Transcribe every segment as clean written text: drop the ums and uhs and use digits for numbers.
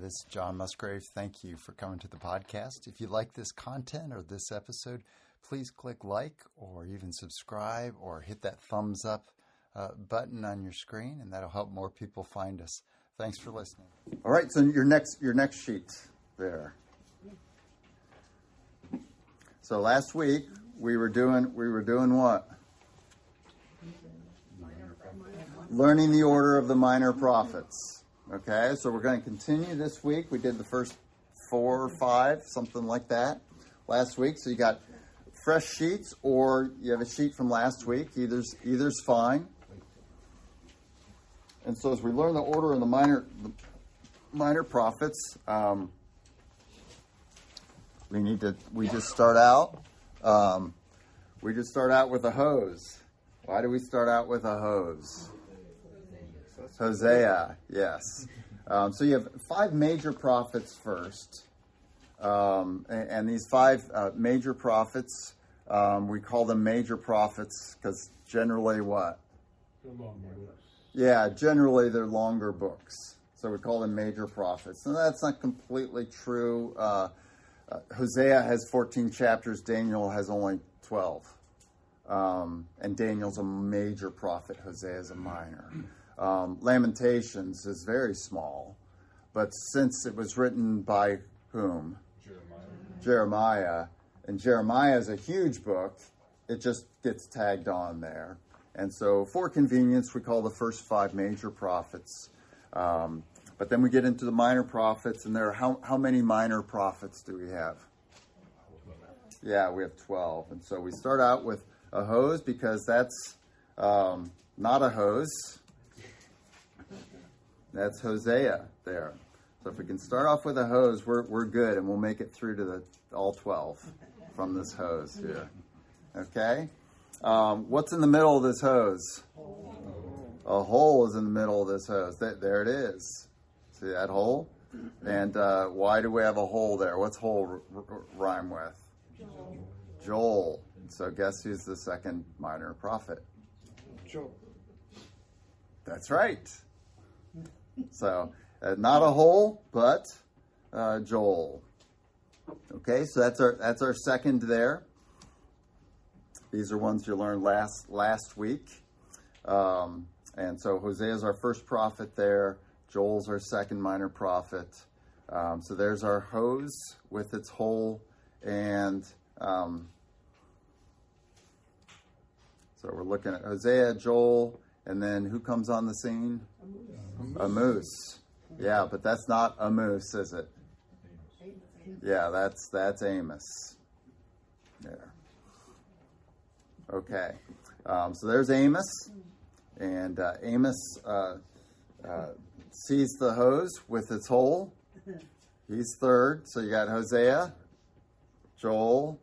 This is John Musgrave. Thank you for coming to the podcast. If you like this content or this episode, please click like or even subscribe or hit that thumbs up button on your screen, and that'll help more people find us. Thanks for listening. All right, so your next sheet there. So last week we were doing what? Learning the order of the minor prophets. Okay, so we're going to continue this week. We did the first 4 or 5, something like that, last week. So you got fresh sheets, or you have a sheet from last week. Either's fine. And so as we learn the order of the minor prophets, we just start out with a hose. Why do we start out with a hose? Hosea, yes. So you have 5 major prophets first. And these 5 major prophets, we call them major prophets because generally what? Yeah, generally they're longer books. So we call them major prophets. And that's not completely true. Hosea has 14 chapters. Daniel has only 12. And Daniel's a major prophet. Hosea is a minor. Lamentations is very small, but since it was written by whom? Jeremiah. And Jeremiah is a huge book, it just gets tagged on there. And so for convenience, we call the first 5 major prophets. But then we get into the minor prophets, and there are how many minor prophets do we have? Yeah, we have 12. And so we start out with a hose because that's not a hose. That's Hosea there. So if we can start off with a hose, we're good, and we'll make it through to all 12 from this hose here. Okay? What's in the middle of this hose? A hole is in the middle of this hose. There it is. See that hole? And why do we have a hole there? What's hole rhyme with? Joel. So guess who's the second minor prophet? Joel. That's right. So, not a hole, but Joel. Okay, so that's our second there. These are ones you learned last week. And so Hosea is our first prophet there. Joel's our second minor prophet. So there's our hose with its hole. And so we're looking at Hosea, Joel, and then who comes on the scene? A moose. Yeah, but that's not a moose, is it? Yeah, that's Amos. There. Okay. So there's Amos. And Amos sees the hose with its hole. He's third. So you got Hosea, Joel,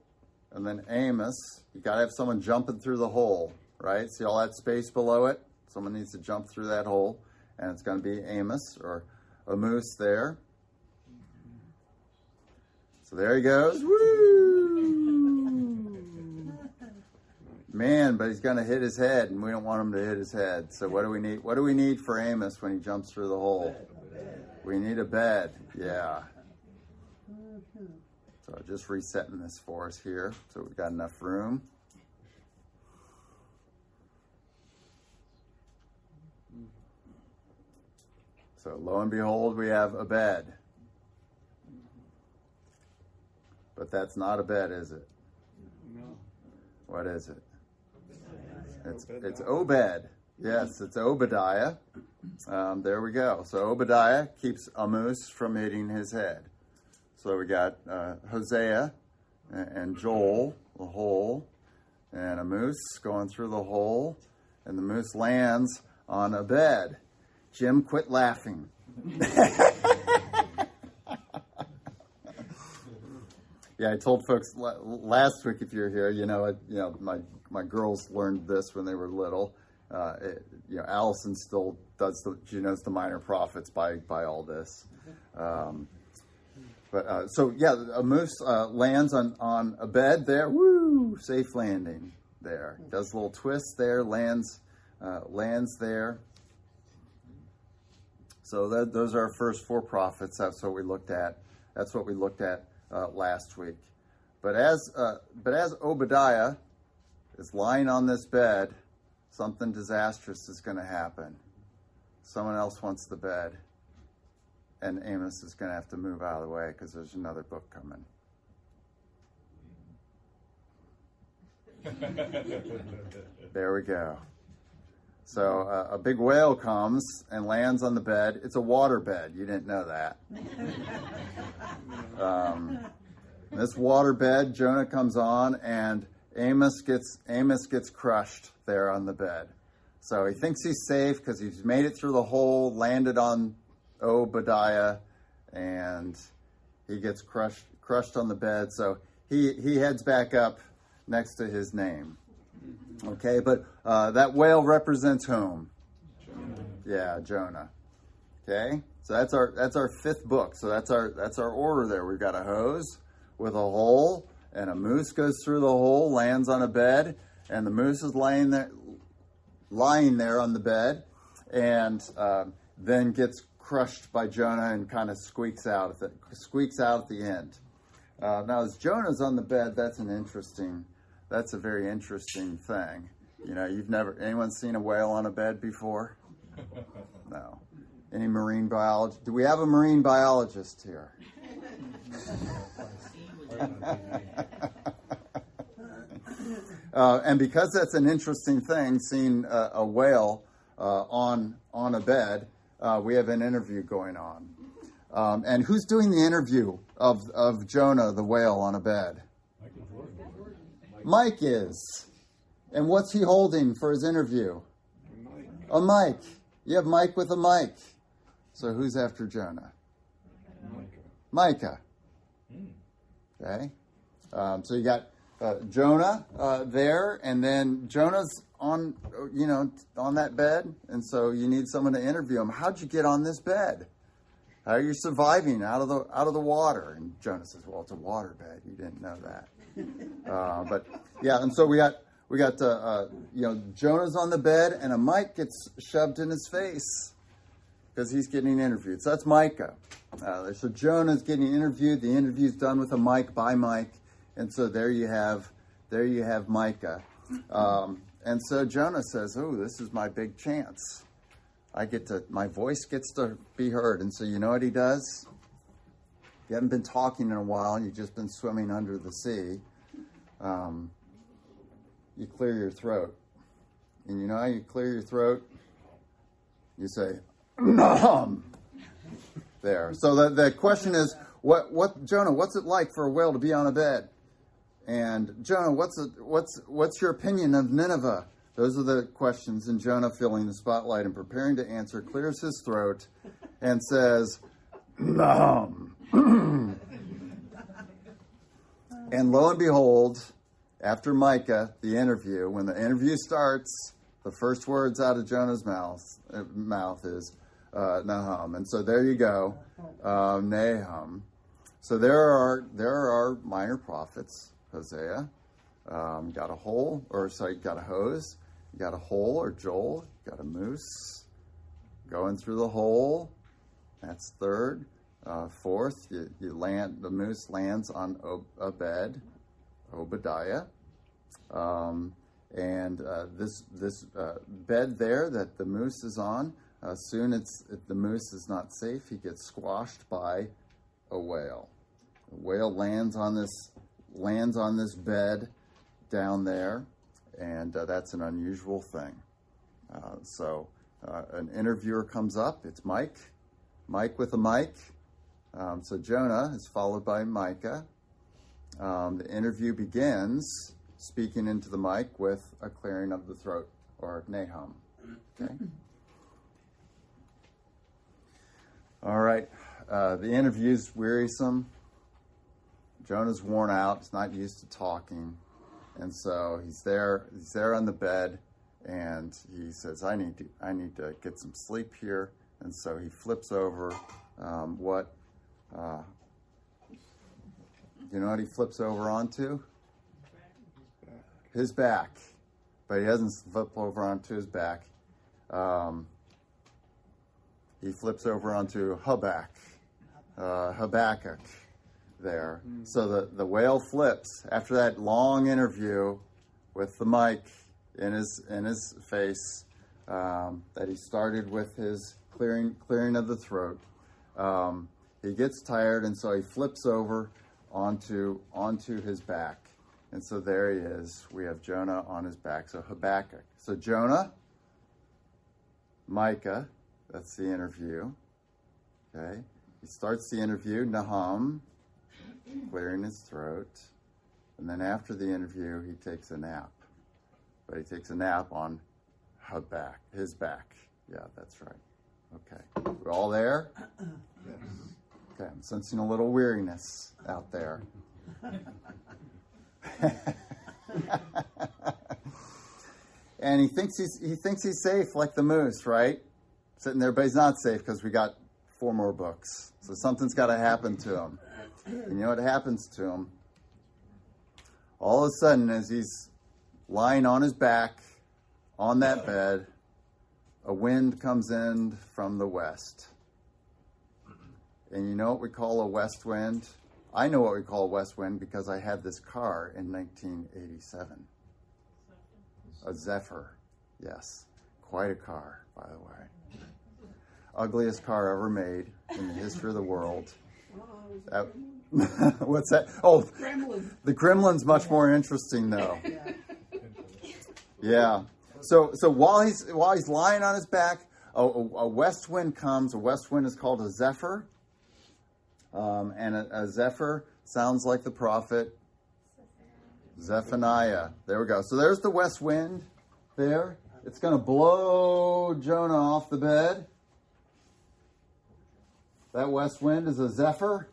and then Amos. You got to have someone jumping through the hole, right? See all that space below it? Someone needs to jump through that hole. And it's going to be Amos or a moose there. So there he goes. Woo! Man, but he's going to hit his head, and we don't want him to hit his head. So what do we need? What do we need for Amos when he jumps through the hole? We need a bed. Yeah. So just resetting this for us here, so we've got enough room. So lo and behold, we have a bed. But that's not a bed, is it? No. What is it? It's Obed. Yes, it's Obadiah. There we go. So Obadiah keeps a moose from hitting his head. So we got Hosea and Joel, the hole, and a moose going through the hole, and the moose lands on a bed. Jim, quit laughing. Yeah, I told folks last week, if you're here, my girls learned this when they were little. Allison still does. She knows the minor prophets by all this. A moose lands on a bed there. Woo! Safe landing there. Does a little twist there. Lands there. So those are our first four prophets. That's what we looked at. That's what we looked at last week. But as Obadiah is lying on this bed, something disastrous is going to happen. Someone else wants the bed, and Amos is going to have to move out of the way because there's another book coming. There we go. So a big whale comes and lands on the bed. It's a water bed. You didn't know that. This water bed, Jonah comes on, and Amos gets crushed there on the bed. So he thinks he's safe because he's made it through the hole, landed on Obadiah, and he gets crushed on the bed. So he heads back up next to his name. Okay, but that whale represents whom? Jonah. Yeah, Jonah. Okay, so that's our fifth book. So that's our order there. We've got a hose with a hole, and a moose goes through the hole, lands on a bed, and the moose is lying there on the bed, and then gets crushed by Jonah and kind of squeaks out at the end. Now, as Jonah's on the bed, that's a very interesting thing. You know, anyone seen a whale on a bed before? No. Any marine biology? Do we have a marine biologist here? And because that's an interesting thing, seeing a whale on a bed, we have an interview going on. And who's doing the interview of Jonah, the whale, on a bed? Mike is. And what's he holding for his interview? A mic. You have Mike with a mic. So who's after Jonah? Micah. Okay. So you got Jonah there, and then Jonah's on that bed, and so you need someone to interview him. How'd you get on this bed? How are you surviving out of the water? And Jonah says, "Well, it's a water bed. You didn't know that." But yeah, and so we got Jonah's on the bed, and a mic gets shoved in his face because he's getting interviewed. So that's Micah. So Jonah's getting interviewed. The interview's done with a mic by Mike, and so there you have Micah. And so Jonah says, "Oh, this is my big chance. My voice gets to be heard." And so you know what he does? You haven't been talking in a while, and you've just been swimming under the sea. You clear your throat. And you know how you clear your throat? You say, "Nom." There. So the question is, what Jonah, what's it like for a whale to be on a bed? And Jonah, what's your opinion of Nineveh? Those are the questions, and Jonah, filling the spotlight and preparing to answer, clears his throat and says, "Nom." And lo and behold, after Micah, the interview, when the interview starts, the first words out of Jonah's mouth is Nahum. And so there you go, Nahum. So there are our minor prophets. Hosea, got a hole, got a hose, you got a hole, or Joel, you got a moose going through the hole. That's third. Fourth, the moose lands on a bed, Obadiah. And this bed there that the moose is on, if the moose is not safe, he gets squashed by a whale. A whale lands on this bed down there, and that's an unusual thing. So an interviewer comes up. It's Mike with a mic. So Jonah is followed by Micah. The interview begins speaking into the mic with a clearing of the throat, or Nahum. Okay. All right. The interview's wearisome. Jonah's worn out. He's not used to talking. And so he's there on the bed, and he says, I need to get some sleep here. And so he flips over you know what he flips over onto? His back. But he doesn't flip over onto his back. he flips over onto Habakkuk there. So the whale flips after that long interview with the mic in his face that he started with his clearing of the throat. He gets tired, and so he flips over onto his back. And so there he is. We have Jonah on his back. So Habakkuk. So Jonah, Micah, that's the interview. Okay. He starts the interview, Nahum, clearing his throat. And then after the interview, he takes a nap. But he takes a nap on his back. Yeah, that's right. Okay. We're all there? Yes. Okay, I'm sensing a little weariness out there. And he thinks he's safe like the moose, right? Sitting there, but he's not safe because we got 4 more books. So something's got to happen to him. And you know what happens to him? All of a sudden, as he's lying on his back on that bed, a wind comes in from the west. And you know what we call a west wind? I know what we call a west wind because I had this car in 1987. A Zephyr, yes. Quite a car, by the way. Ugliest car ever made in the history of the world. What's that? Oh, the Kremlin's much more interesting, though. Yeah. So while he's lying on his back, a west wind comes. A west wind is called a Zephyr. And a Zephyr sounds like the prophet Zephaniah. There we go. So there's the west wind there. It's going to blow Jonah off the bed. That west wind is a Zephyr,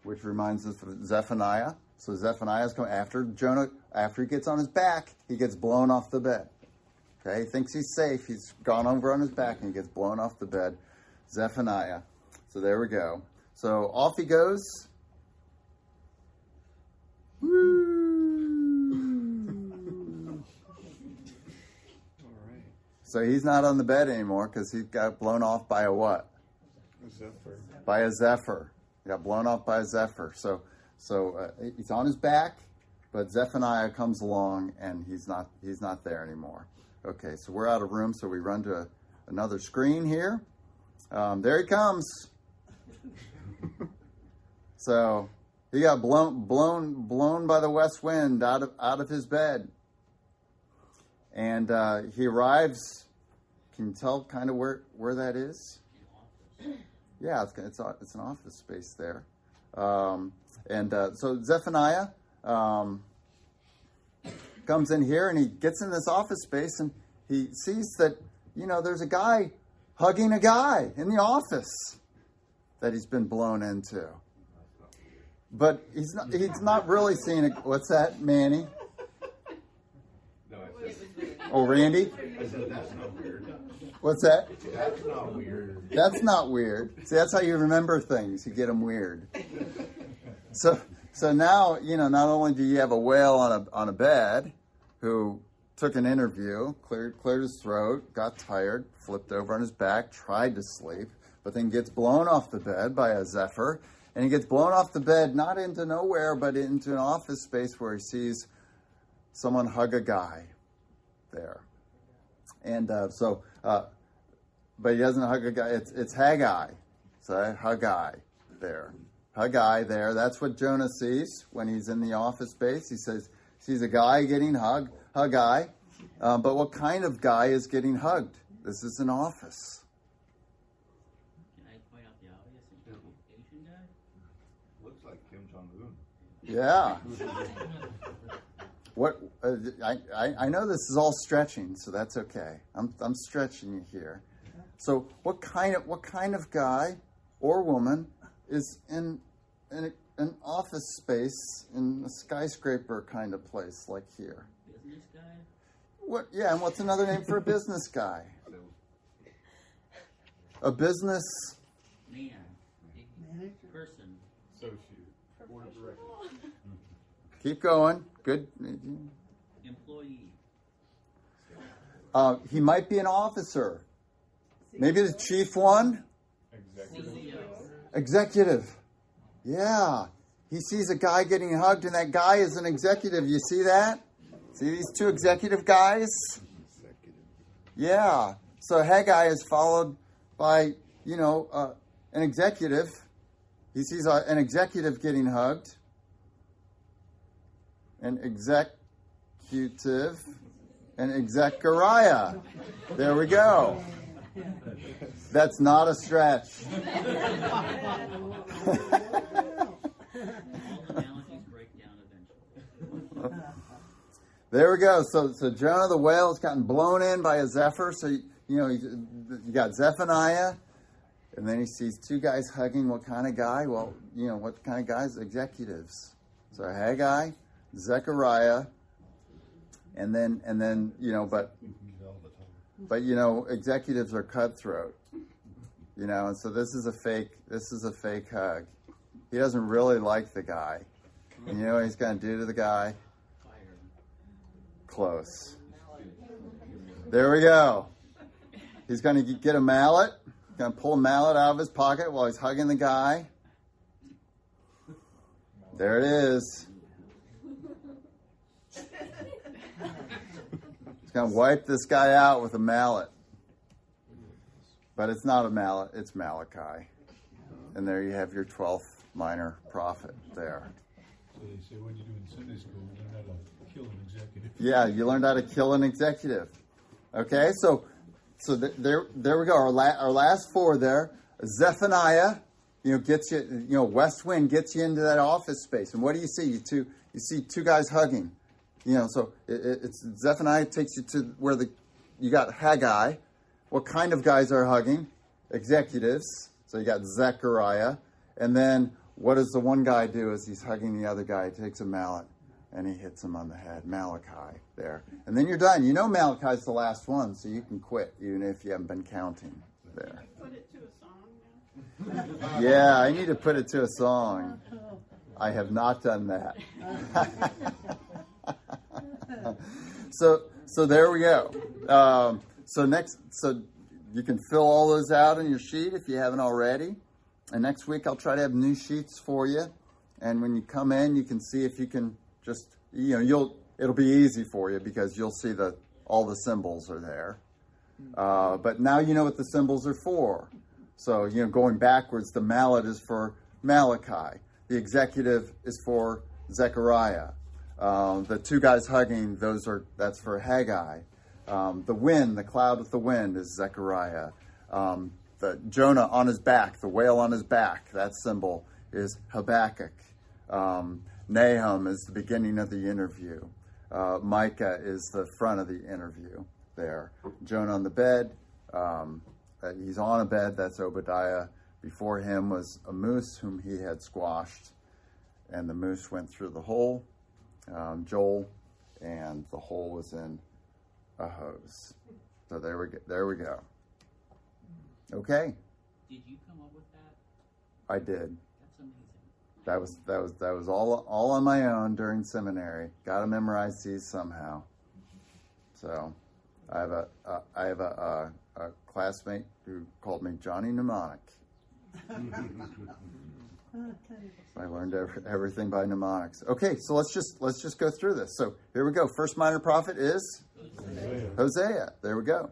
which reminds us of Zephaniah. So Zephaniah is coming after Jonah. After he gets on his back, he gets blown off the bed. Okay, he thinks he's safe. He's gone over on his back and he gets blown off the bed. Zephaniah. So there we go. So off he goes. Woo! All right. So he's not on the bed anymore because he got blown off by a what? A Zephyr. By a Zephyr. He got blown off by a Zephyr. So he's on his back, but Zephaniah comes along and he's not there anymore. Okay, so we're out of room, so we run to another screen here. There he comes. So he got blown by the west wind out of his bed, and he arrives. Can you tell kind of where that is? Yeah, it's an office space there, so Zephaniah comes in here and he gets in this office space and he sees that there's a guy hugging a guy in the office that he's been blown into. But he's not really seeing it. What's that, Manny? No, I said, Oh, Randy? that's not weird. What's that? That's not weird. That's not weird. See, that's how you remember things. You get them weird. So now, not only do you have a whale on a bed who took an interview, cleared his throat, got tired, flipped over on his back, tried to sleep, but then gets blown off the bed by a Zephyr. And he gets blown off the bed, not into nowhere, but into an office space where he sees someone hug a guy there. And but he doesn't hug a guy. It's Haggai. So Haggai there. Haggai there. That's what Jonah sees when he's in the office space. He sees a guy getting hugged. Haggai. But what kind of guy is getting hugged? This is an office. Can I point out the obvious? Is he an Asian guy? Looks like Kim Jong-un. Yeah. What I know this is all stretching, so that's okay. I'm stretching you here. So what kind of guy or woman is in an office space in a skyscraper kind of place like here? Business guy? What? Yeah, and what's another name for a business guy? A business. Man. Person. Associate. Board of directors. Keep going. Good. Employee. He might be an officer. Maybe the chief one? Executive. Executive. Yeah. He sees a guy getting hugged, and that guy is an executive. You see that? See these two executive guys? Executive. Yeah. So Haggai is followed by, an executive. He sees an executive getting hugged. An executive. An Zechariah. There we go. That's not a stretch. All analogies break down eventually. There we go. So Jonah the whale has gotten blown in by a zephyr. So, you got Zephaniah. And then he sees two guys hugging. What kind of guy? Well, what kind of guys? Executives. So Haggai, Zechariah, and then but executives are cutthroat. And so this is a fake hug. He doesn't really like the guy. And you know what he's going to do to the guy? Fire him. Close. There we go. He's going to get a mallet. Going to pull a mallet out of his pocket while he's hugging the guy. There it is. He's going to wipe this guy out with a mallet. But it's not a mallet, it's Malachi. And there you have your 12th minor prophet there. So they say when you do in Sunday school, you learn how to kill an executive. Yeah, you learned how to kill an executive. Okay, so there we go. Our last four there. Zephaniah, gets you. West wind gets you into that office space. And what do you see? You see two guys hugging. So it's Zephaniah takes you to where you got Haggai. What kind of guys are hugging? Executives. So you got Zechariah. And then what does the one guy do as he's hugging the other guy? He takes a mallet and he hits him on the head. Malachi there. And then you're done. Malachi's the last one, so you can quit even if you haven't been counting there. Put it to a song now. Yeah, I need to put it to a song. I have not done that. So there we go. So you can fill all those out on your sheet if you haven't already. And next week I'll try to have new sheets for you. And when you come in, you can see if you can just, it'll be easy for you because you'll see all the symbols are there. But now you know what the symbols are for. So, going backwards, the mallet is for Malachi. The executive is for Zechariah. The two guys hugging, that's for Haggai. The wind, the cloud with the wind is Zechariah. The Jonah on his back, the whale on his back, that symbol is Habakkuk. Nahum is the beginning of the interview. Micah is the front of the interview there. Jonah on the bed. He's on a bed, that's Obadiah. Before him was a moose whom he had squashed, and the moose went through the hole, Joel, and the hole was in a hose. So there we go. Okay, Did you come up with that? I did. That's amazing. That was all on my own during seminary. Got to memorize these somehow. So, I have a classmate who called me Johnny Mnemonic. I learned everything by mnemonics. Okay, so let's just go through this. So here we go. First minor prophet is Hosea. There we go.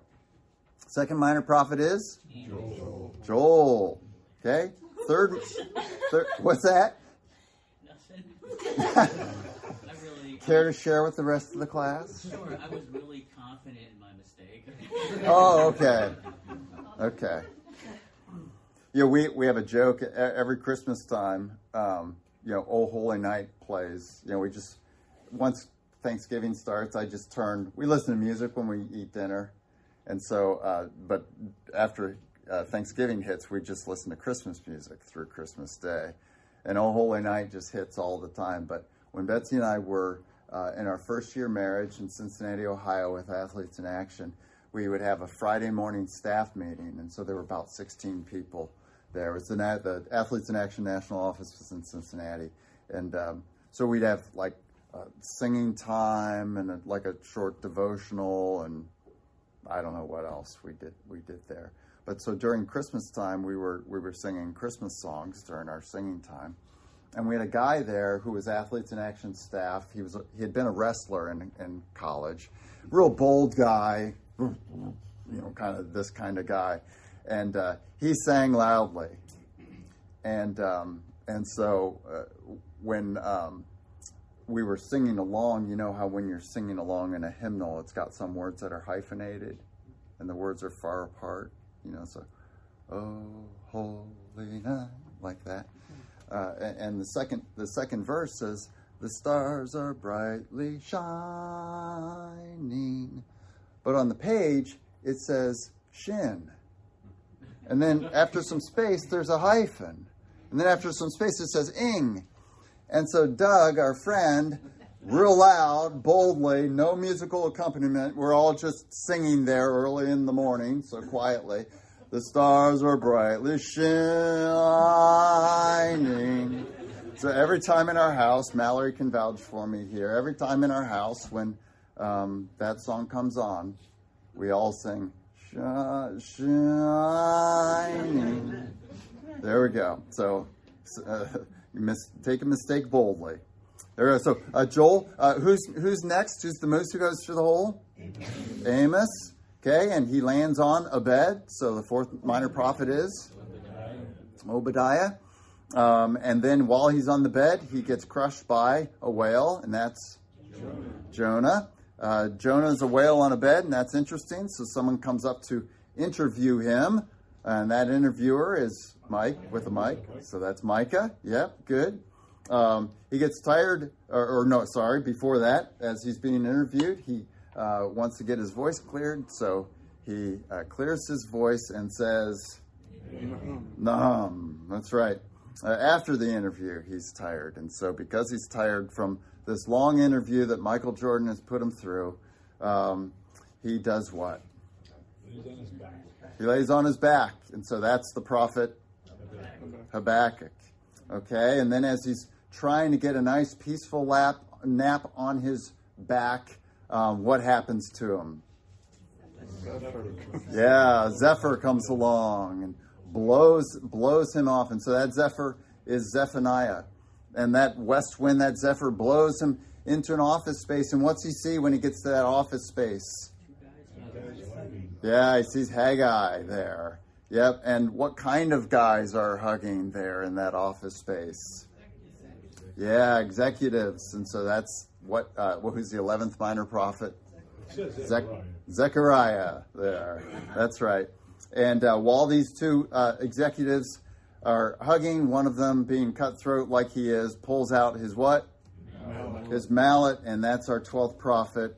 Second minor prophet is Joel. Okay. Third. What's that? Nothing. Care to share with the rest of the class? Sure, I was really confident in my mistake. Oh, okay. Okay. Yeah, we have a joke every Christmas time. Oh Holy Night plays. We just, once Thanksgiving starts, we listen to music when we eat dinner. And so, but after Thanksgiving hits, we just listen to Christmas music through Christmas Day. And Oh Holy Night just hits all the time. But when Betsy and I were in our first year marriage in Cincinnati, Ohio with Athletes in Action, we would have a Friday morning staff meeting. And so there were about 16 people there. It was the Athletes in Action National Office was in Cincinnati. And so we'd have like singing time and a short devotional and I don't know what else we did there. But so during Christmas time, we were singing Christmas songs during our singing time, and we had a guy there who was Athletes in Action staff. He had been a wrestler in college, real bold guy, kind of this kind of guy, and he sang loudly, and so when we were singing along, you know how when you're singing along in a hymnal, it's got some words that are hyphenated, and the words are far apart. So, oh, holy night, like that. And the second verse says, the stars are brightly shining. But on the page, it says shin. And then after some space, there's a hyphen. And then after some space, it says ing. And so Doug, our friend, real loud, boldly, no musical accompaniment. We're all just singing there early in the morning, so quietly. The stars are brightly shining. So every time in our house, Mallory can vouch for me here, every time in our house when that song comes on, we all sing, shining. There we go. So take a mistake boldly. There we go. So, Joel, who's next? Who's the moose who goes through the hole? Amos. Okay, and he lands on Obed. So the fourth minor prophet is Obadiah. And then while he's on the bed, he gets crushed by a whale, and that's Jonah. Jonah's a whale on a bed, and that's interesting. So someone comes up to interview him, and that interviewer is Mike with a mic. So that's Micah. Yep, good. He gets tired, before that, as he's being interviewed, he wants to get his voice cleared, so he clears his voice and says, Nahum. That's right. After the interview, he's tired, and so because he's tired from this long interview that Michael Jordan has put him through, he does what? He lays on his back, and so that's the prophet Habakkuk. Okay, and then as he's trying to get a nice peaceful nap on his back, what happens to him? Zephyr comes along and blows him off. And so that Zephyr is Zephaniah. And that west wind, that Zephyr, blows him into an office space. And what's he see when he gets to that office space? Yeah, he sees Haggai there. Yep, and what kind of guys are hugging there in that office space? Yeah, executives. And so that's who's the 11th minor prophet? Zechariah there. That's right. And while these two executives are hugging, one of them being cutthroat like he is, pulls out his what? His mallet, and that's our 12th prophet,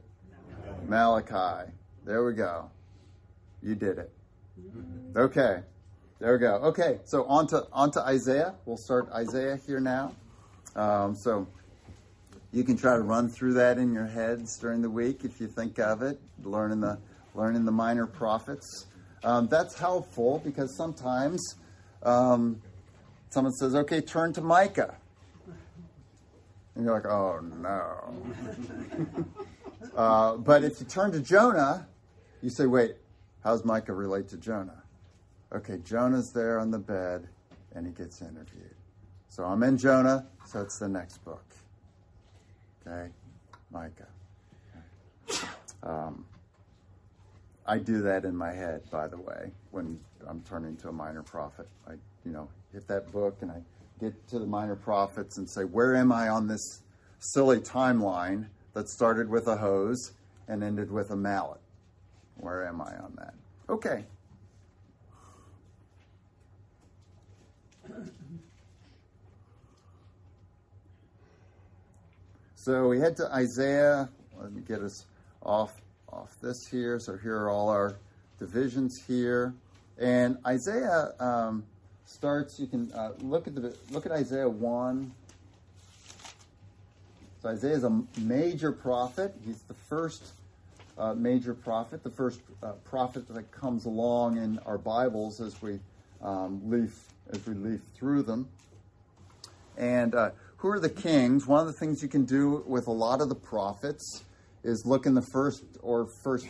Malachi. There we go. You did it. Okay. There we go. Okay, so on to Isaiah. We'll start Isaiah here now. So you can try to run through that in your heads during the week if you think of it, learning the minor prophets. That's helpful because sometimes someone says, okay, turn to Micah. And you're like, oh, no. But if you turn to Jonah, you say, wait, how does Micah relate to Jonah? Okay, Jonah's there on the bed, and he gets interviewed. So I'm in Jonah, so it's the next book. Okay, Micah. I do that in my head, by the way, when I'm turning to a minor prophet. I, hit that book and I get to the minor prophets and say, where am I on this silly timeline that started with a hose and ended with a mallet? Where am I on that? Okay. So we head to Isaiah. Let me get us off this here. So here are all our divisions here, and Isaiah starts. You can look at Isaiah 1. So Isaiah is a major prophet. He's the first major prophet, the first prophet that comes along in our Bibles as we leaf through them. And who are the kings? One of the things you can do with a lot of the prophets is look in the first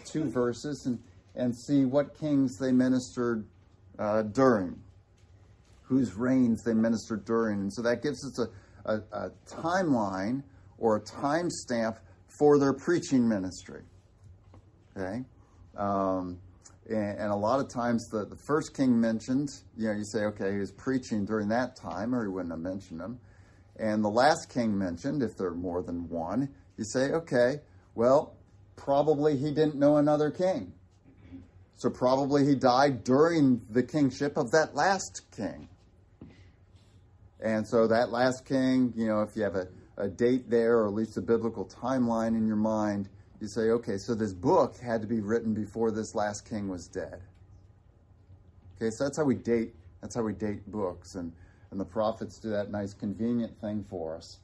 two verses and and see what kings they ministered during, whose reigns they ministered during. And so that gives us a timeline or a timestamp for their preaching ministry. Okay? And a lot of times the first king mentioned, you say, okay, he was preaching during that time, or he wouldn't have mentioned him. And the last king mentioned, if there are more than one, you say, okay, well, probably he didn't know another king. So probably he died during the kingship of that last king. And so that last king, if you have a date there, or at least a biblical timeline in your mind, you say, okay, so this book had to be written before this last king was dead. Okay, so that's how we date books. And the prophets do that nice convenient thing for us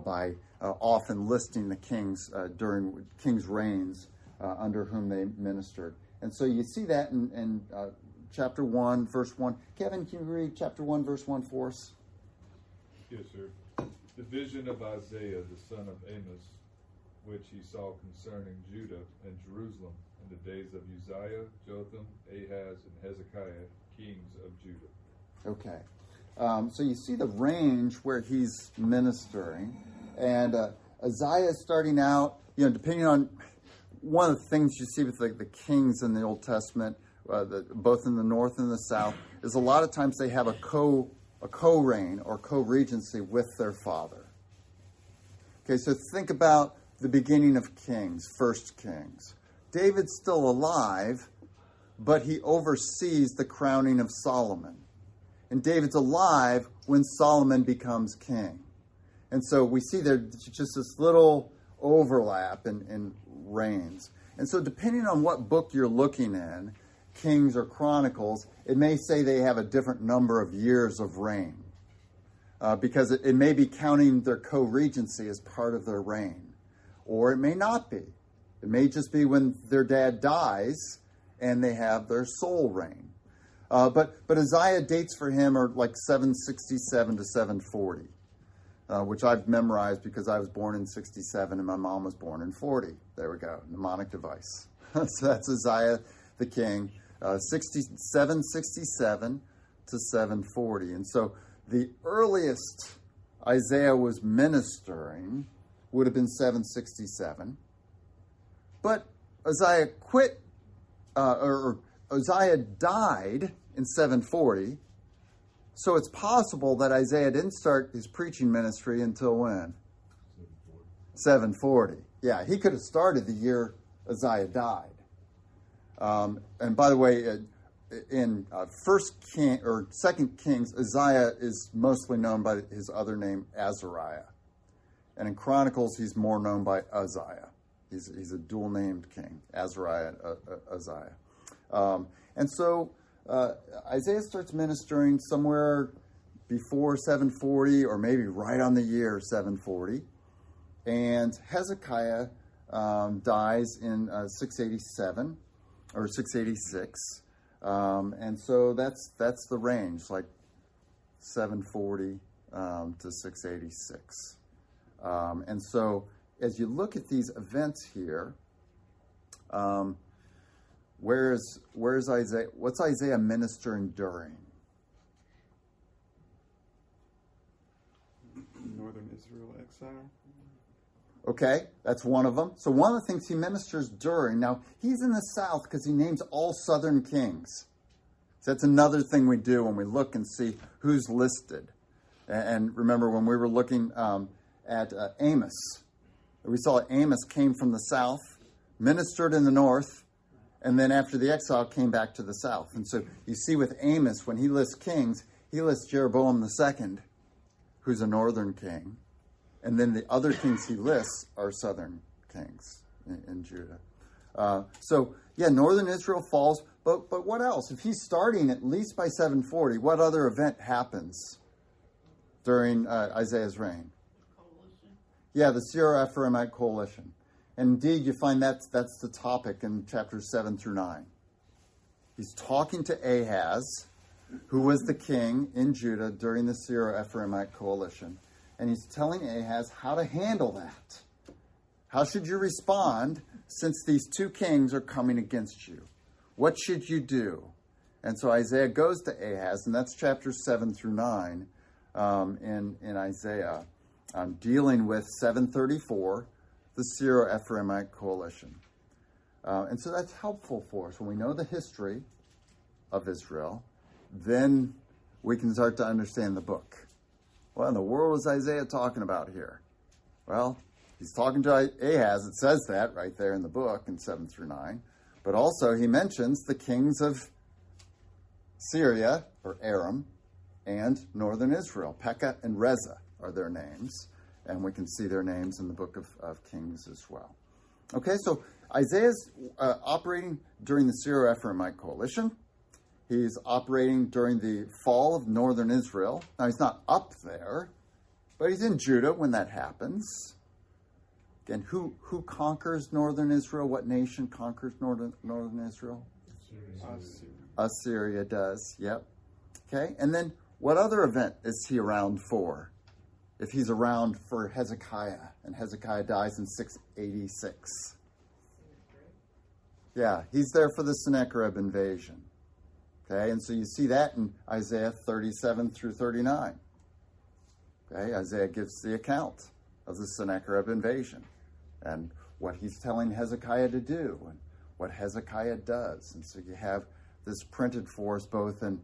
by often listing the kings during kings' reigns under whom they ministered. And so you see that in chapter 1, verse 1. Kevin, can you read chapter 1, verse 1 for us? Yes, sir. The vision of Isaiah, the son of Amos, which he saw concerning Judah and Jerusalem in the days of Uzziah, Jotham, Ahaz, and Hezekiah, kings of Judah. Okay. So you see the range where he's ministering. And Isaiah is starting out, depending on one of the things you see with the kings in the Old Testament, both in the north and the south, is a lot of times they have a co-reign or co-regency with their father. Okay, so think about the beginning of Kings, First Kings. David's still alive, but he oversees the crowning of Solomon. And David's alive when Solomon becomes king. And so we see there's just this little overlap in reigns. And so depending on what book you're looking in, Kings or Chronicles, it may say they have a different number of years of reign. Because it may be counting their co-regency as part of their reign. Or it may not be. It may just be when their dad dies and they have their sole reign. But Isaiah dates for him are like 767 to 740, which I've memorized because I was born in 67 and my mom was born in 40. There we go, mnemonic device. So that's Isaiah the king, 767 to 740. And so the earliest Isaiah was ministering would have been 767. But Isaiah Isaiah died in 740. So it's possible that Isaiah didn't start his preaching ministry until when? 740. Yeah, he could have started the year Isaiah died. And by the way, in First King or Second Kings, Isaiah is mostly known by his other name, Azariah. And in Chronicles, he's more known by Uzziah. He's a dual-named king, Azariah, Uzziah. And so Isaiah starts ministering somewhere before 740 or maybe right on the year 740. And Hezekiah dies in 687 or 686. And so that's the range, like 740 to 686. And so as you look at these events here, where's Isaiah? What's Isaiah ministering during? Northern Israel exile. Okay, that's one of them. So one of the things he ministers during, now he's in the south because he names all southern kings. So that's another thing we do when we look and see who's listed. And remember when we were looking at Amos, we saw Amos came from the south, ministered in the north, and then after the exile came back to the south. And so you see with Amos, when he lists kings, he lists Jeroboam II, who's a northern king. And then the other kings he lists are southern kings in Judah. So, northern Israel falls. But what else? If he's starting at least by 740, what other event happens during Isaiah's reign? Coalition. Yeah, the Syro-Ephraimite coalition. And indeed, you find that's the topic in chapters 7 through 9. He's talking to Ahaz, who was the king in Judah during the Syro-Ephraimite coalition. And he's telling Ahaz how to handle that. How should you respond since these two kings are coming against you? What should you do? And so Isaiah goes to Ahaz, and that's chapters 7 through 9 in Isaiah, dealing with 734, the Syro-Ephraimite coalition. And so that's helpful for us. When we know the history of Israel, then we can start to understand the book. What in the world was Isaiah talking about here? Well, he's talking to Ahaz. It says that right there in the book in 7 through 9. But also he mentions the kings of Syria, or Aram, and northern Israel. Pekah and Reza are their names. And we can see their names in the book of Kings as well. Okay, so Isaiah's operating during the Syro-Ephraimite coalition. He's operating during the fall of northern Israel. Now, he's not up there, but he's in Judah when that happens. Again, who conquers northern Israel? What nation conquers northern Israel? Assyria does, yep. Okay, and then what other event is he around for? If he's around for Hezekiah, and Hezekiah dies in 686. Yeah, he's there for the Sennacherib invasion. Okay, and so you see that in Isaiah 37 through 39. Okay, Isaiah gives the account of the Sennacherib invasion and what he's telling Hezekiah to do and what Hezekiah does. And so you have this printed for us both in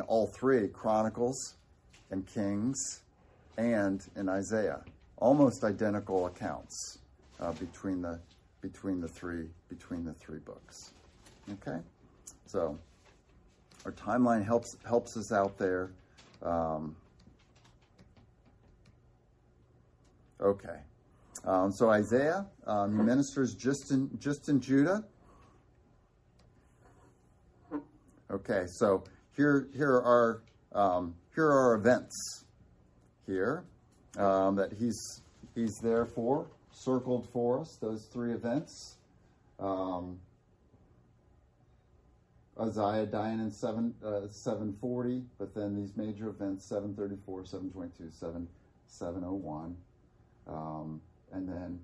all three, Chronicles and Kings and in Isaiah. Almost identical accounts between the three books. Okay, so our timeline helps us out there. Okay, so Isaiah ministers just in Judah. Okay, so here are our events here that he's there for, circled for us. Those three events. Uzziah dying in 740, but then these major events, 734, 722, 701. And then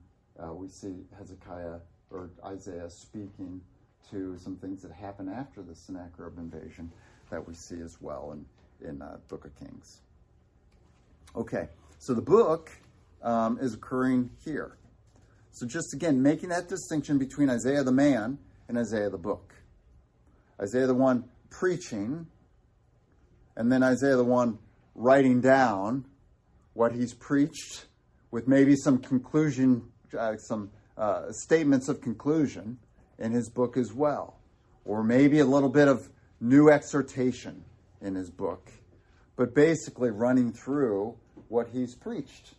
we see Hezekiah or Isaiah speaking to some things that happen after the Sennacherib invasion that we see as well in Book of Kings. Okay, so the book is occurring here. So just again, making that distinction between Isaiah the man and Isaiah the book. Isaiah the one preaching, and then Isaiah the one writing down what he's preached with maybe some conclusion, some statements of conclusion in his book as well. Or maybe a little bit of new exhortation in his book. But basically running through what he's preached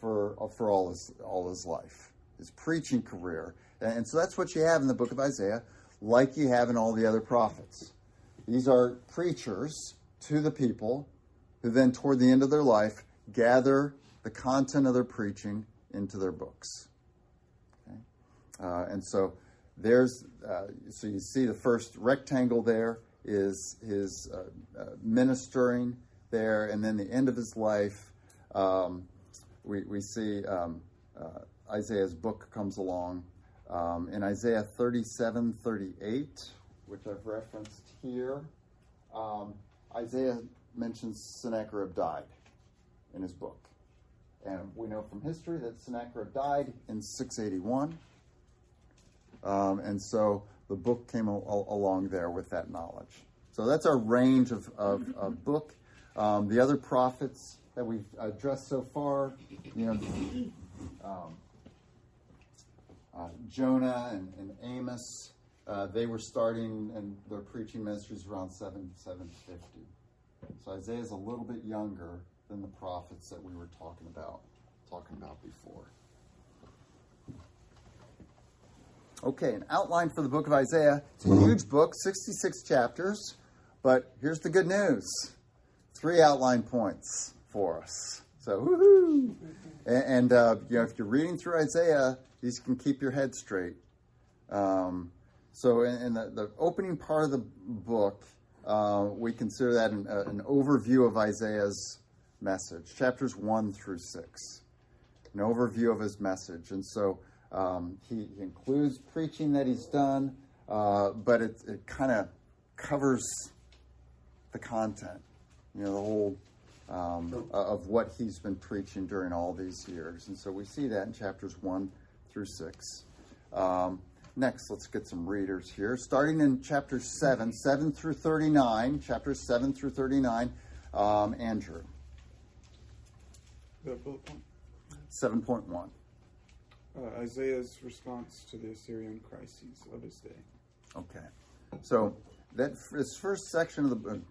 for all his life, his preaching career. And so that's what you have in the book of Isaiah, like you have in all the other prophets. These are preachers to the people who then, toward the end of their life, gather the content of their preaching into their books. Okay? And so so you see the first rectangle there is his ministering there, and then the end of his life, we see Isaiah's book comes along. In Isaiah 37:38, which I've referenced here, Isaiah mentions Sennacherib died in his book. And we know from history that Sennacherib died in 681. And so the book came along there with that knowledge. So that's our range of book. The other prophets that we've addressed so far, Jonah and Amos, they were starting and their preaching ministries around 750. So Isaiah's a little bit younger than the prophets that we were talking about before. Okay, an outline for the book of Isaiah. It's a huge book, 66 chapters, but here's the good news. 3 outline points for us. So, woohoo! And if you're reading through Isaiah, these can keep your head straight. So in the opening part of the book, we consider that an overview of Isaiah's message, chapters 1 through 6. An overview of his message. And so he includes preaching that he's done, but it kind of covers the content, the whole of what he's been preaching during all these years. And so we see that in chapters 1 through 6. Next, let's get some readers here. Starting in chapter 7 through 39, chapters 7 through 39, Andrew. The bullet point. 7.1. Isaiah's response to the Assyrian crises of his day. Okay. So this first section of the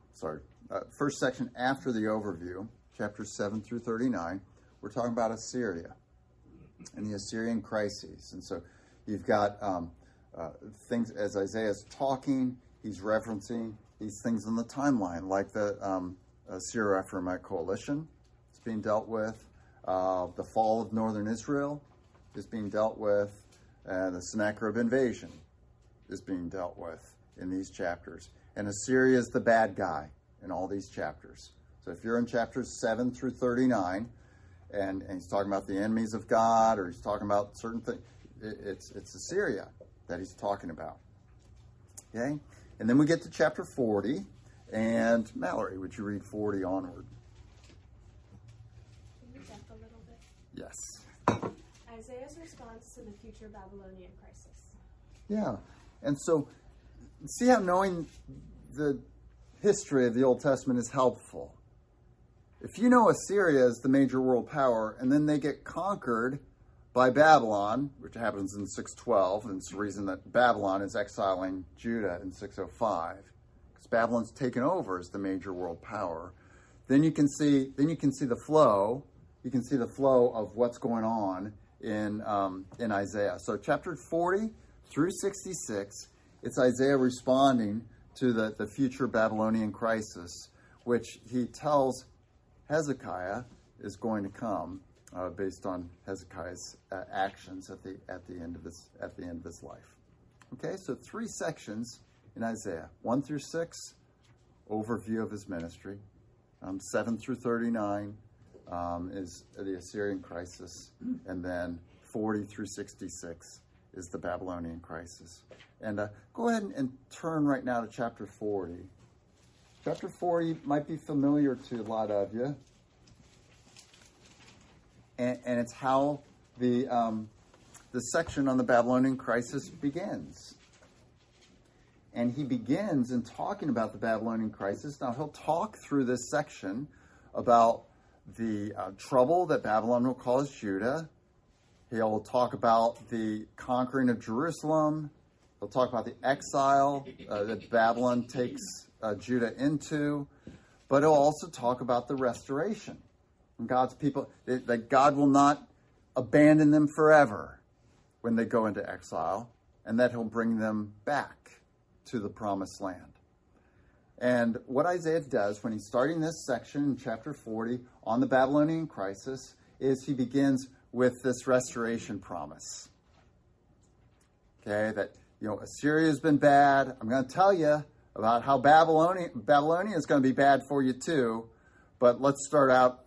first section after the overview, chapters 7 through 39, we're talking about Assyria and the Assyrian crises. And so you've got things as Isaiah's talking, he's referencing these things in the timeline, like the Syro-Ephraimite coalition is being dealt with, the fall of northern Israel is being dealt with, the Sennacherib invasion is being dealt with in these chapters. And Assyria is the bad guy in all these chapters. So if you're in chapters 7 through 39, and he's talking about the enemies of God, or he's talking about certain things, it's Assyria that he's talking about. Okay? And then we get to chapter 40, and Mallory, would you read 40 onward? Can you jump a little bit? Yes. Isaiah's response to the future Babylonian crisis. Yeah. And so, see how knowing the history of the Old Testament is helpful. If you know Assyria is the major world power, and then they get conquered by Babylon, which happens in 612, and it's the reason that Babylon is exiling Judah in 605, because Babylon's taken over as the major world power. Then you can see the flow. You can see the flow of what's going on in Isaiah. So chapter 40 through 66, it's Isaiah responding to the future Babylonian crisis, which he tells Hezekiah is going to come based on Hezekiah's actions at the end of his life. Okay, so 3 sections in Isaiah: 1 through 6, overview of his ministry; 7 through 39 is the Assyrian crisis, and then 40 through 66 is the Babylonian crisis. And go ahead and turn right now to chapter 40. Chapter 40 might be familiar to a lot of you. And it's how the section on the Babylonian crisis begins. And he begins in talking about the Babylonian crisis. Now, he'll talk through this section about the trouble that Babylon will cause Judah. He'll talk about the conquering of Jerusalem. He'll talk about the exile that Babylon takes Judah into. But he'll also talk about the restoration. And God's people, that God will not abandon them forever when they go into exile, and that he'll bring them back to the promised land. And what Isaiah does when he's starting this section in chapter 40 on the Babylonian crisis is he begins with this restoration promise. Okay, that, Assyria has been bad. I'm going to tell you about how Babylonia is going to be bad for you too. But let's start out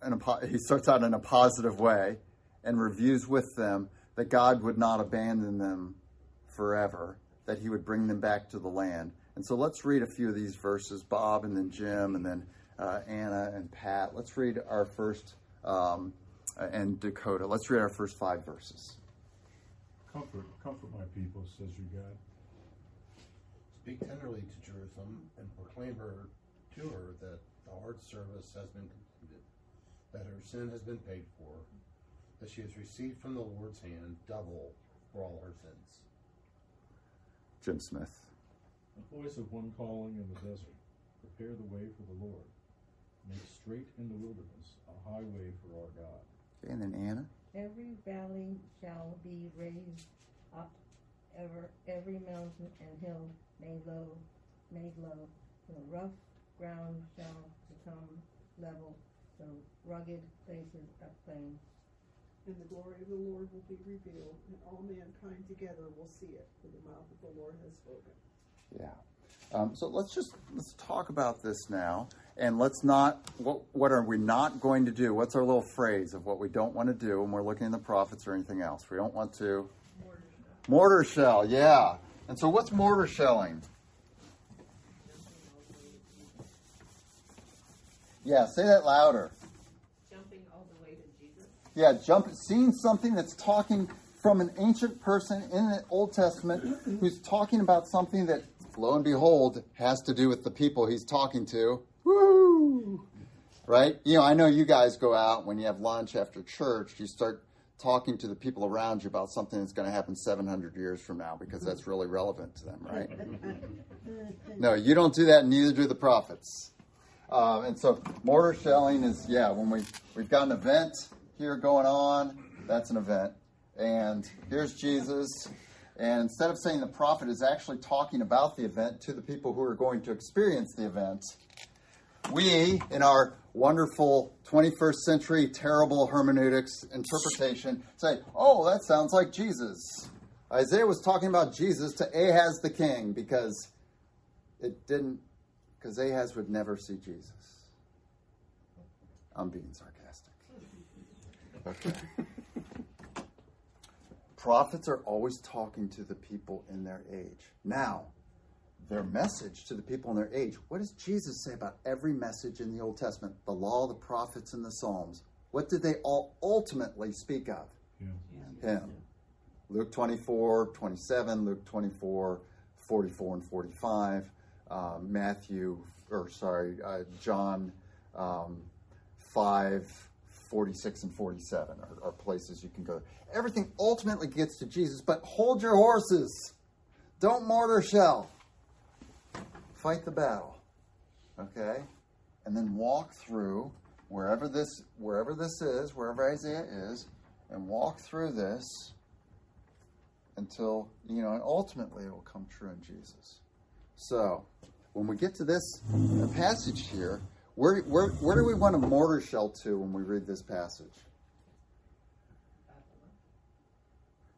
he starts out in a positive way and reviews with them that God would not abandon them forever, that he would bring them back to the land. And so let's read a few of these verses, Bob and then Jim and then Anna and Pat. Let's read our first, and Dakota. Let's read our first 5 verses. Comfort my people, says your God. Speak tenderly to Jerusalem and proclaim to her that the hard service has been completed, that her sin has been paid for, that she has received from the Lord's hand double for all her sins. Jim Smith. The voice of one calling in the desert, prepare the way for the Lord. Make straight in the wilderness a highway for our God. Okay, and then Anna. Every valley shall be raised up, every mountain and hill made low. The rough ground shall become level, the rugged places a plain. And the glory of the Lord will be revealed, and all mankind together will see it, for the mouth of the Lord has spoken. Yeah. So let's talk about this now, and let's not. What are we not going to do? What's our little phrase of what we don't want to do when we're looking at the prophets or anything else? We don't want to. Mortar shell. Yeah. And so what's mortar shelling? Yeah, say that louder. Jumping all the way to Jesus. Yeah, seeing something that's talking from an ancient person in the Old Testament who's talking about something that, lo and behold, has to do with the people he's talking to. Woo! Right? You know, I know you guys go out when you have lunch after church, you start talking to the people around you about something that's going to happen 700 years from now because that's really relevant to them, right? No, you don't do that, neither do the prophets. And so mortar shelling is, when we've got an event here going on, that's an event. And here's Jesus. And instead of saying the prophet is actually talking about the event to the people who are going to experience the event, we, in our wonderful 21st century terrible hermeneutics interpretation, say, oh, that sounds like Jesus. Isaiah was talking about Jesus to Ahaz the king because Ahaz would never see Jesus. I'm being sarcastic. Okay. Prophets are always talking to the people in their age. Now, their message to the people in their age, what does Jesus say about every message in the Old Testament? The law, the prophets, and the Psalms. What did they all ultimately speak of? Him. Luke 24, 27, Luke 24, 44 and 45, John 5, 46 and 47 are places you can go. Everything ultimately gets to Jesus, but hold your horses. Don't mortar shell. Fight the battle. Okay? And then walk through wherever Isaiah is, and walk through this until, and ultimately it will come true in Jesus. So, when we get to this passage here, where do we want to mortar shell to when we read this passage?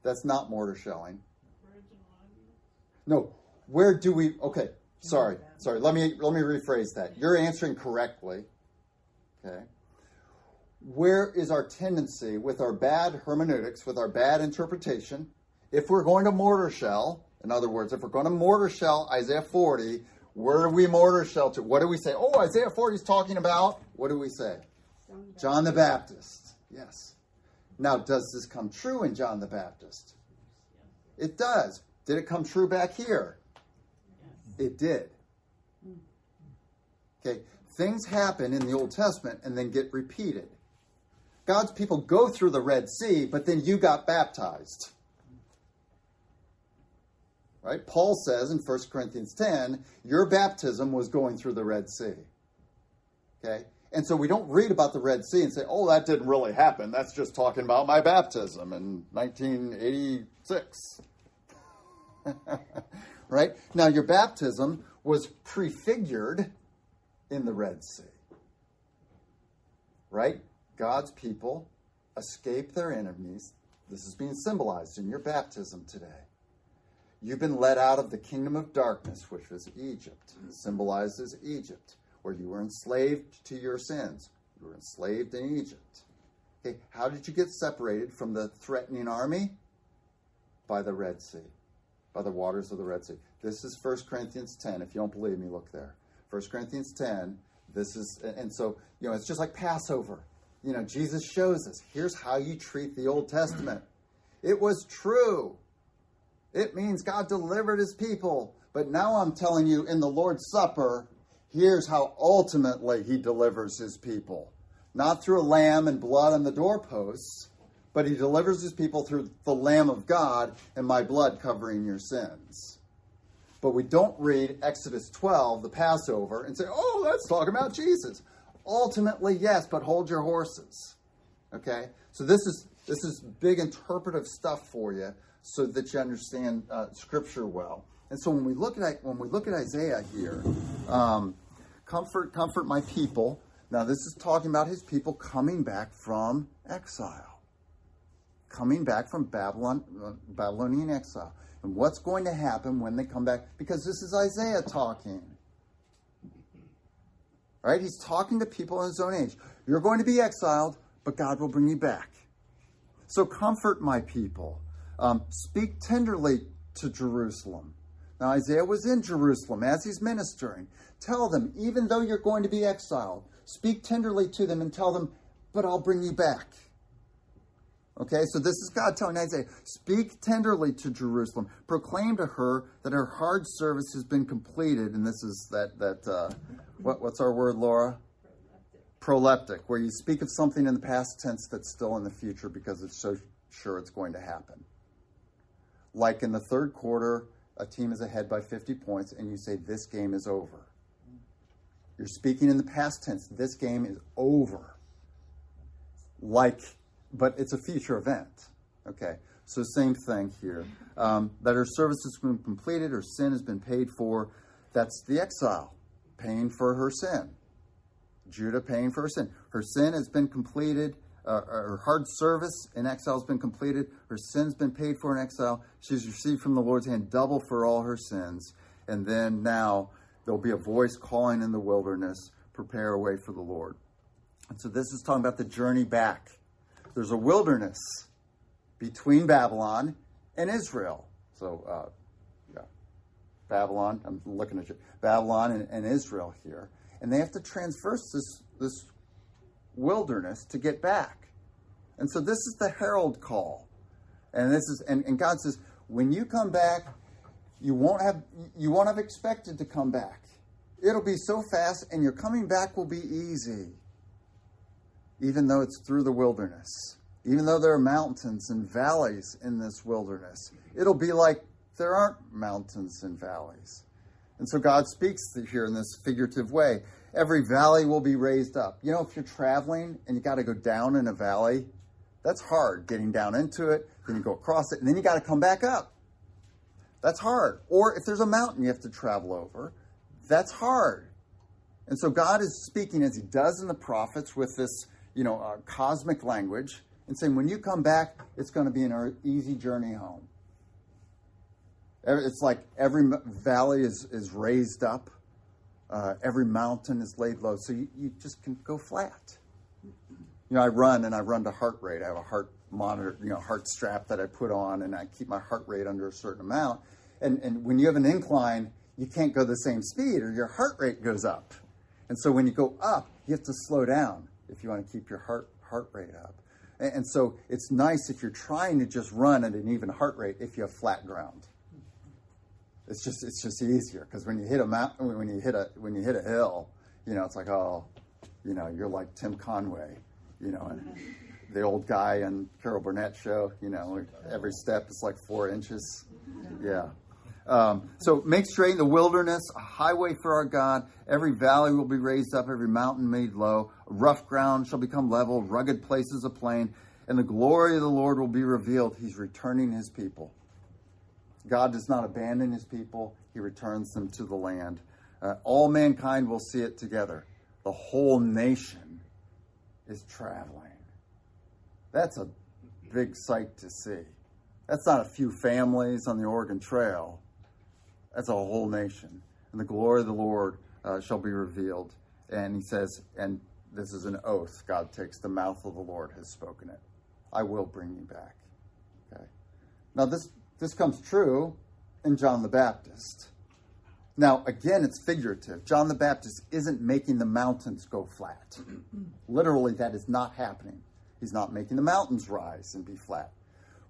That's not mortar shelling. No, where do we? Okay, sorry. Let me rephrase that. You're answering correctly. Okay. Where is our tendency with our bad hermeneutics, with our bad interpretation? If we're going to mortar shell, in other words, if we're going to mortar shell Isaiah 40, where do we mortar shell to? What do we say? Oh, Isaiah 40 is talking about, what do we say? John the Baptist. Yes. Now, does this come true in John the Baptist? It does. Did it come true back here? It did. Okay. Things happen in the Old Testament and then get repeated. God's people go through the Red Sea, but then you got baptized. Right? Paul says in 1 Corinthians 10, your baptism was going through the Red Sea. Okay? And so we don't read about the Red Sea and say, oh, that didn't really happen. That's just talking about my baptism in 1986. Right? Now, your baptism was prefigured in the Red Sea. Right? God's people escape their enemies. This is being symbolized in your baptism today. You've been led out of the kingdom of darkness, which was Egypt. It symbolizes Egypt, where you were enslaved to your sins. You were enslaved in Egypt. Okay, how did you get separated from the threatening army? By the Red Sea, by the waters of the Red Sea. This is 1 Corinthians 10. If you don't believe me, look there. 1 Corinthians 10, this is, and so, it's just like Passover. Jesus shows us, here's how you treat the Old Testament. It was true. It means God delivered his people. But now I'm telling you, in the Lord's Supper, here's how ultimately he delivers his people. Not through a lamb and blood on the doorposts, but he delivers his people through the Lamb of God and my blood covering your sins. But we don't read Exodus 12, the Passover, and say, oh, that's talking about Jesus. Ultimately, yes, but hold your horses. Okay? So this is big interpretive stuff for you so that you understand Scripture well. And so when we look at Isaiah here, comfort my people. Now this is talking about his people coming back from exile, coming back from Babylonian exile, and what's going to happen when they come back? Because this is Isaiah talking. Right? He's talking to people in his own age. You're going to be exiled, but God will bring you back. So comfort my people. Speak tenderly to Jerusalem. Now, Isaiah was in Jerusalem as he's ministering. Tell them, even though you're going to be exiled, speak tenderly to them and tell them, but I'll bring you back. Okay, so this is God telling Isaiah, speak tenderly to Jerusalem. Proclaim to her that her hard service has been completed. And this is what's our word, Laura? Proleptic, where you speak of something in the past tense that's still in the future because it's so sure it's going to happen. Like in the third quarter, a team is ahead by 50 points, and you say, this game is over. You're speaking in the past tense. This game is over. But it's a future event. Okay, so same thing here. That her service has been completed, her sin has been paid for. That's the exile, paying for her sin. Judah paying for her sin. Her sin has been completed. Her hard service in exile has been completed. Her sin's been paid for in exile. She's received from the Lord's hand double for all her sins. And then now there'll be a voice calling in the wilderness, prepare a way for the Lord. And so this is talking about the journey back. There's a wilderness between Babylon and Israel. So, Babylon, I'm looking at you. Babylon and Israel here. And they have to traverse this wilderness to get back. And so this is the herald call. And this is and God says, when you come back, you won't have expected to come back. It'll be so fast, and your coming back will be easy. Even though it's through the wilderness. Even though there are mountains and valleys in this wilderness. It'll be like there aren't mountains and valleys. And so God speaks here in this figurative way. Every valley will be raised up. You know, if you're traveling and you got to go down in a valley, that's hard, getting down into it, then you go across it, and then you got to come back up. That's hard. Or if there's a mountain you have to travel over, that's hard. And so God is speaking, as he does in the prophets, with this, cosmic language, and saying, when you come back, it's going to be an easy journey home. It's like every valley is raised up. Every mountain is laid low. So you just can go flat. I run to heart rate. I have a heart monitor, heart strap that I put on, and I keep my heart rate under a certain amount. And when you have an incline, you can't go the same speed or your heart rate goes up. And so when you go up, you have to slow down if you want to keep your heart rate up. And so it's nice if you're trying to just run at an even heart rate if you have flat ground. It's just easier, because when you hit a mountain, when you hit a hill, it's like, you're like Tim Conway, and the old guy on Carol Burnett show, every step is like 4 inches. Yeah. So make straight in the wilderness a highway for our God. Every valley will be raised up, every mountain made low. Rough ground shall become level, rugged places a plain, and the glory of the Lord will be revealed. He's returning his people. God does not abandon his people. He returns them to the land. All mankind will see it together. The whole nation is traveling. That's a big sight to see. That's not a few families on the Oregon Trail. That's a whole nation. And the glory of the Lord shall be revealed. And he says, and this is an oath God takes, the mouth of the Lord has spoken it. I will bring you back. Okay. Now this comes true in John the Baptist. Now, again, it's figurative. John the Baptist isn't making the mountains go flat. Literally, that is not happening. He's not making the mountains rise and be flat.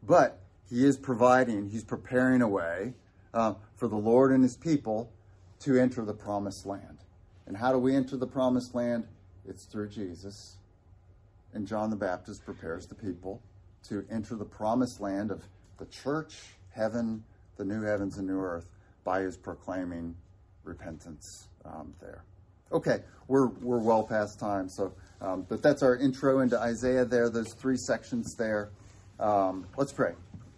But he is he's preparing a way for the Lord and his people to enter the promised land. And how do we enter the promised land? It's through Jesus. And John the Baptist prepares the people to enter the promised land of the church, heaven, the new heavens and new earth, by his proclaiming repentance there. Okay, we're well past time, so but that's our intro into Isaiah there. There's 3 sections there. Let's pray.